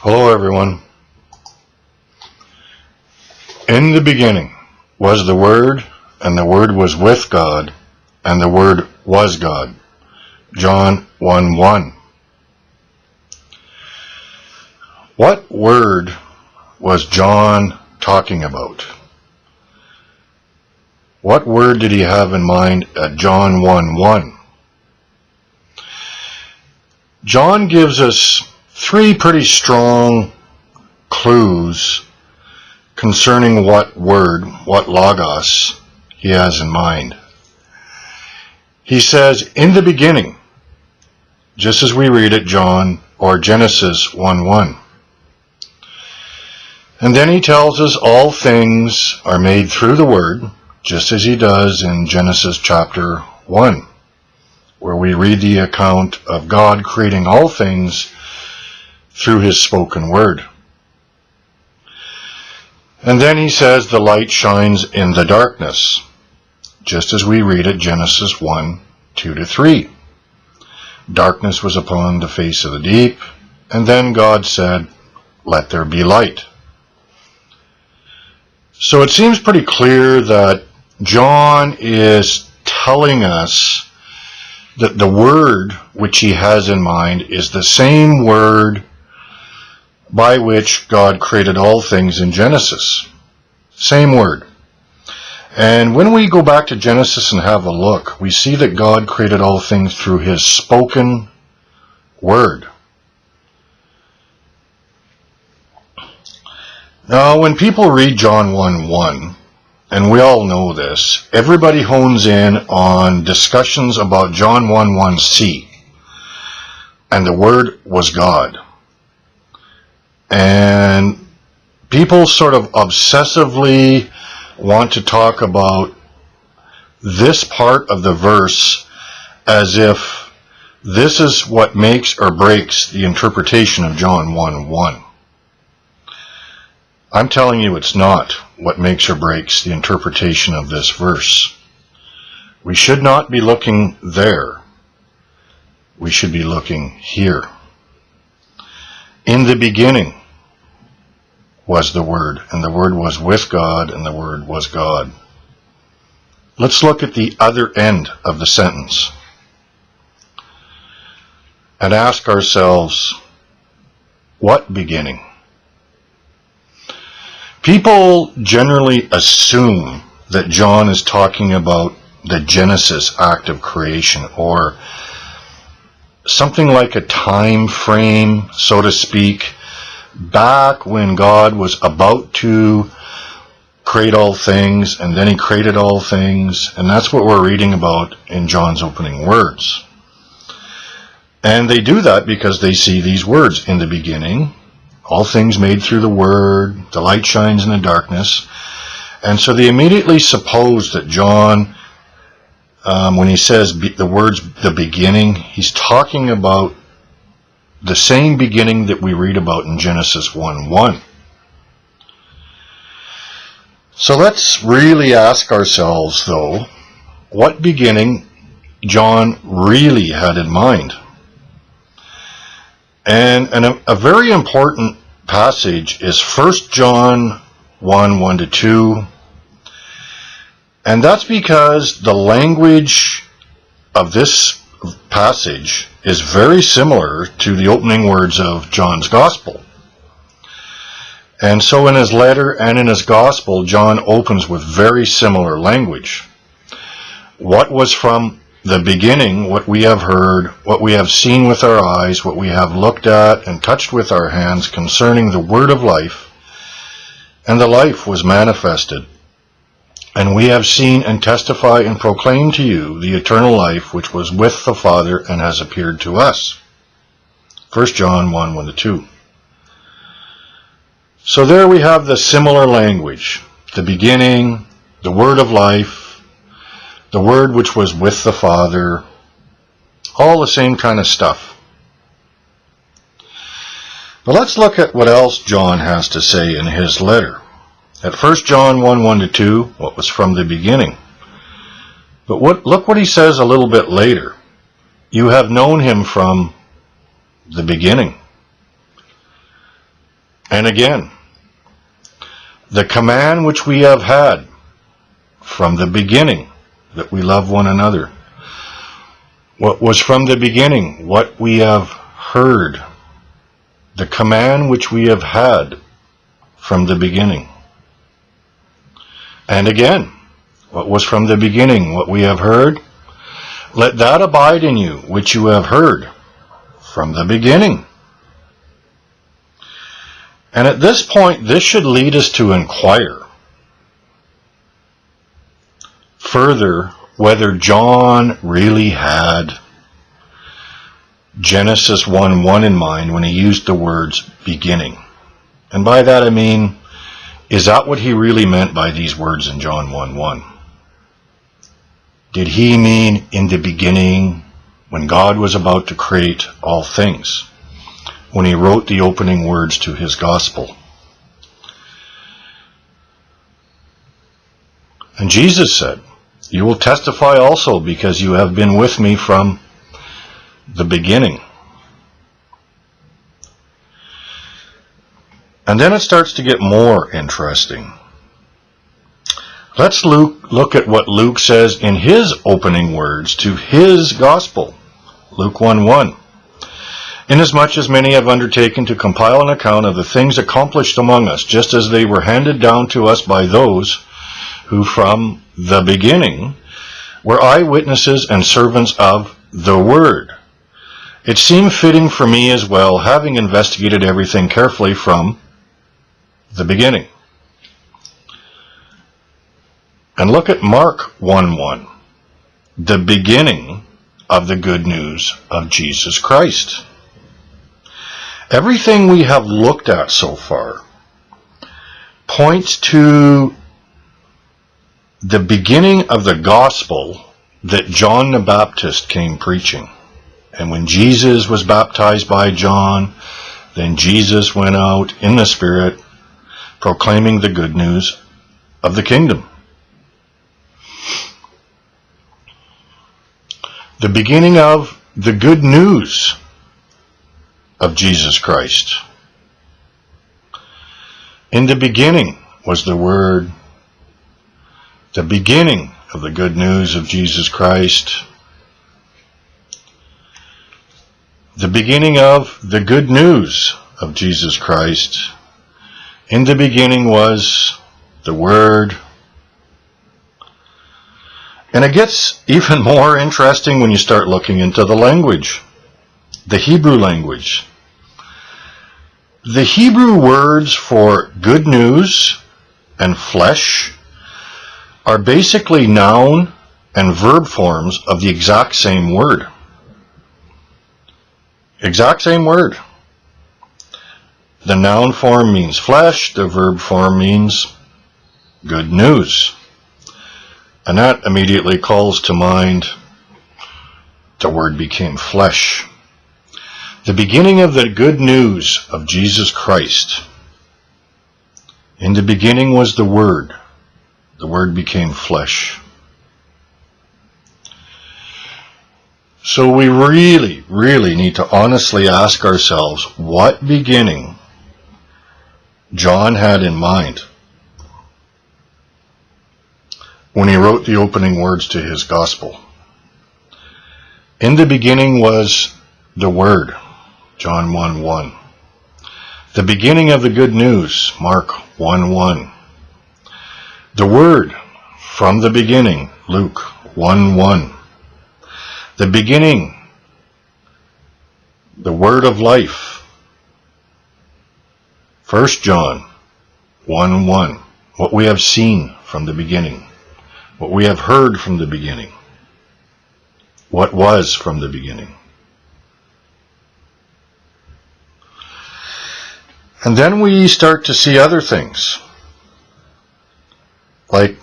Hello everyone. In the beginning was the Word, and the Word was with God, and the Word was God. John 1:1. What Word was John talking about? What Word did he have in mind at John 1:1? John gives us three pretty strong clues concerning what word, what logos, he has in mind. He says, in the beginning, just as we read it, John, or Genesis 1:1. And then he tells us all things are made through the Word, just as he does in Genesis chapter 1, where we read the account of God creating all things through his spoken word. And then he says the light shines in the darkness, just as we read it Genesis 1:2-3. Darkness was upon the face of the deep, and then God said, let there be light. So it seems pretty clear that John is telling us that the word which he has in mind is the same word by which God created all things in Genesis. Same word. And when we go back to Genesis and have a look, we see that God created all things through his spoken word. Now, when people read John 1:1, and we all know this, everybody hones in on discussions about John 1:1c, and the Word was God. And people sort of obsessively want to talk about this part of the verse as if this is what makes or breaks the interpretation of John 1:1. I'm telling you it's not what makes or breaks the interpretation of this verse. We should not be looking there. We should be looking here. In the beginning was the Word, and the Word was with God, and the Word was God. Let's look at the other end of the sentence and ask ourselves, what beginning? People generally assume that John is talking about the Genesis act of creation, or something like a time frame, so to speak, back when God was about to create all things, and then he created all things, and that's what we're reading about in John's opening words. And they do that because they see these words, in the beginning, all things made through the Word, the light shines in the darkness. And so they immediately suppose that John, when he says the words, the beginning, he's talking about the same beginning that we read about in Genesis 1:1. So let's really ask ourselves, though, what beginning John really had in mind. And a very important passage is 1 John 1:1-2. And that's because the language of this passage is very similar to the opening words of John's Gospel. And so in his letter and in his Gospel, John opens with very similar language. What was from the beginning, what we have heard, what we have seen with our eyes, what we have looked at and touched with our hands concerning the Word of life, and the life was manifested. And we have seen and testify and proclaim to you the eternal life which was with the Father and has appeared to us. 1 John 1:1-2. So there we have the similar language. The beginning, the Word of life, the Word which was with the Father, all the same kind of stuff. But let's look at what else John has to say in his letter. At 1 John 1:1-2, what was from the beginning. But look what he says a little bit later. You have known him from the beginning. And again, the command which we have had from the beginning, that we love one another. What was from the beginning, what we have heard. The command which we have had from the beginning. And again, what was from the beginning, what we have heard. Let that abide in you, which you have heard from the beginning. And at this point, this should lead us to inquire further whether John really had Genesis 1:1 in mind when he used the words beginning. And by that I mean, is that what he really meant by these words in John 1:1? Did he mean in the beginning, when God was about to create all things, when he wrote the opening words to his gospel? And Jesus said, you will testify also because you have been with me from the beginning. And then it starts to get more interesting. Let's look at what Luke says in his opening words to his gospel. Luke 1:1. Inasmuch as many have undertaken to compile an account of the things accomplished among us, just as they were handed down to us by those who from the beginning were eyewitnesses and servants of the word. It seemed fitting for me as well, having investigated everything carefully from the beginning. And look at Mark 1:1, the beginning of the good news of Jesus Christ. Everything we have looked at so far points to the beginning of the gospel that John the Baptist came preaching. And when Jesus was baptized by John, then Jesus went out in the Spirit proclaiming the good news of the kingdom. The beginning of the good news of Jesus Christ. In the beginning was the Word. The beginning of the good news of Jesus Christ. The beginning of the good news of Jesus Christ. In the beginning was the Word. And it gets even more interesting when you start looking into the language, the Hebrew language. The Hebrew words for good news and flesh are basically noun and verb forms of the exact same word. Exact same word. The noun form means flesh, the verb form means good news. And that immediately calls to mind the Word became flesh. The beginning of the good news of Jesus Christ. In the beginning was the Word. The Word became flesh. So we really, really need to honestly ask ourselves what beginning John had in mind when he wrote the opening words to his gospel. In the beginning was the Word, John 1:1. The beginning of the good news, Mark 1:1. The Word from the beginning, Luke 1:1. The beginning, the Word of life, 1 John 1:1. What we have seen from the beginning. What we have heard from the beginning. What was from the beginning. And then we start to see other things. Like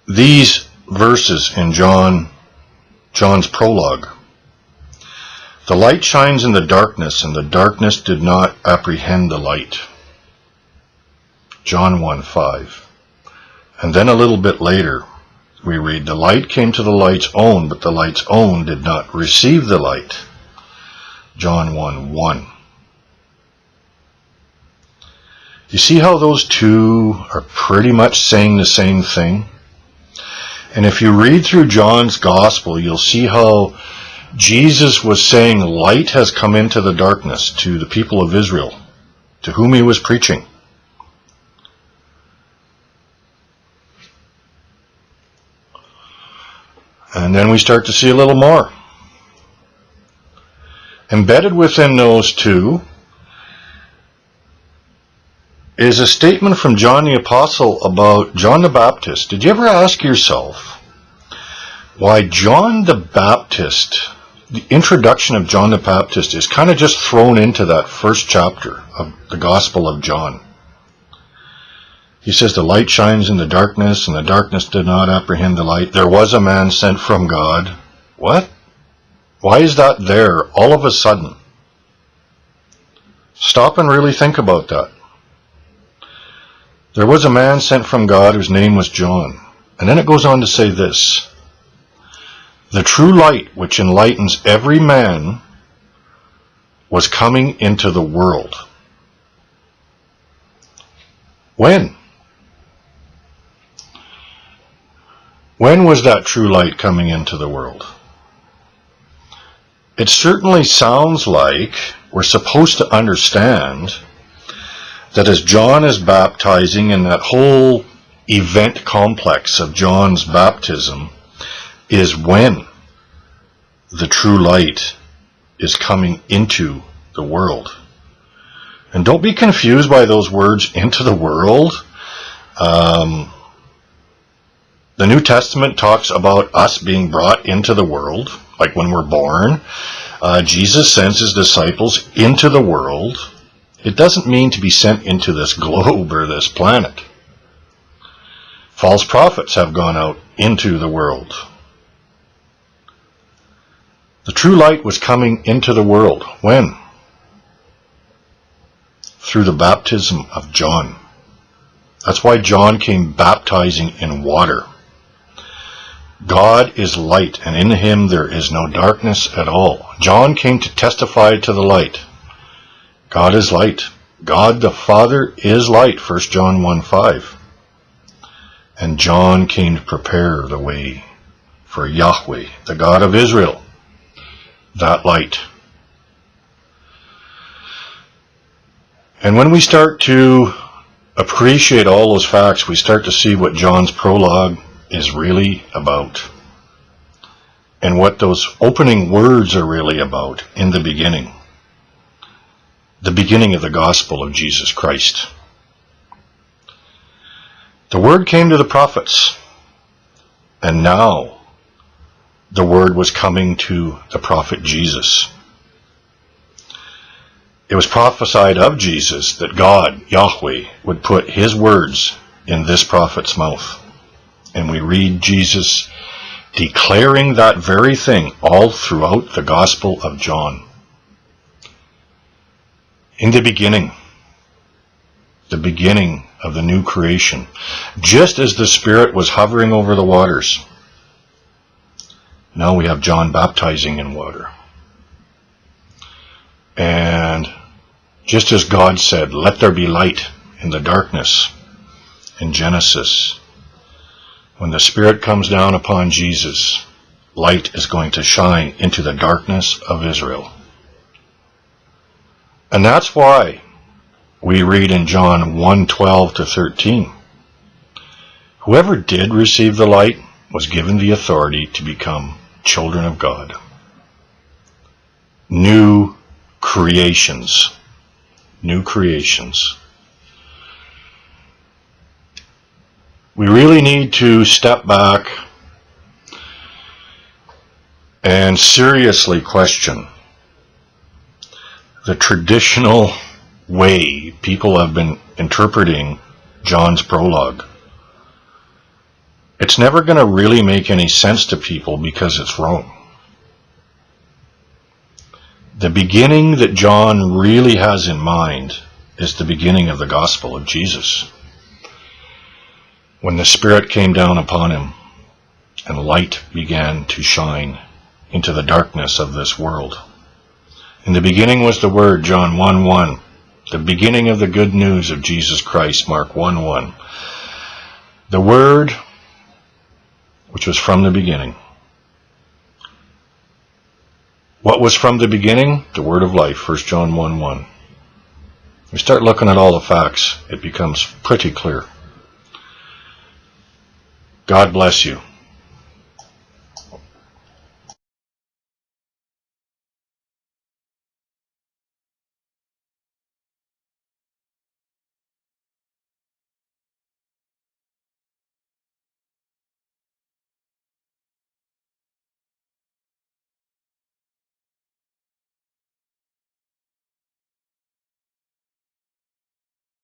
these verses in John's prologue. The light shines in the darkness, and the darkness did not apprehend the light. John 1:5. And then a little bit later, we read, the light came to the light's own, but the light's own did not receive the light. John 1:1. You see how those two are pretty much saying the same thing? And if you read through John's gospel, you'll see how Jesus was saying light has come into the darkness to the people of Israel, to whom he was preaching. And then we start to see a little more. Embedded within those two is a statement from John the Apostle about John the Baptist. Did you ever ask yourself why John the Baptist, the introduction of John the Baptist, is kind of just thrown into that first chapter of the Gospel of John? He says the light shines in the darkness, and the darkness did not apprehend the light. There was a man sent from God. What? Why is that there all of a sudden? Stop and really think about that. There was a man sent from God whose name was John. And then it goes on to say this: the true light which enlightens every man was coming into the world. When? When was that true light coming into the world? It certainly sounds like we're supposed to understand that as John is baptizing, and that whole event complex of John's baptism is when the true light is coming into the world. And don't be confused by those words, into the world. The New Testament talks about us being brought into the world, like when we're born. Jesus sends his disciples into the world. It doesn't mean to be sent into this globe or this planet. False prophets have gone out into the world. The true light was coming into the world. When? Through the baptism of John. That's why John came baptizing in water. God is light, and in him there is no darkness at all. John came to testify to the light. God is light. God the Father is light, 1 John 1:5. And John came to prepare the way for Yahweh, the God of Israel, that light. And when we start to appreciate all those facts, we start to see what John's prologue is really about, and what those opening words are really about in the beginning of the gospel of Jesus Christ. The word came to the prophets, and now the word was coming to the prophet Jesus. It was prophesied of Jesus that God, Yahweh, would put his words in this prophet's mouth. And we read Jesus declaring that very thing all throughout the Gospel of John. In the beginning of the new creation, just as the Spirit was hovering over the waters, now we have John baptizing in water. And just as God said, let there be light in the darkness in Genesis, when the Spirit comes down upon Jesus, light is going to shine into the darkness of Israel. And that's why we read in John 1:12-13, whoever did receive the light was given the authority to become children of God. New creations. New creations. We really need to step back and seriously question the traditional way people have been interpreting John's prologue. It's never going to really make any sense to people because it's wrong. The beginning that John really has in mind is the beginning of the gospel of Jesus, when the Spirit came down upon him and light began to shine into the darkness of this world. In the beginning was the Word, John 1:1. The beginning of the good news of Jesus Christ, Mark 1:1. The Word, which was from the beginning. What was from the beginning? The Word of life, 1 John 1:1. We start looking at all the facts, it becomes pretty clear. God bless you.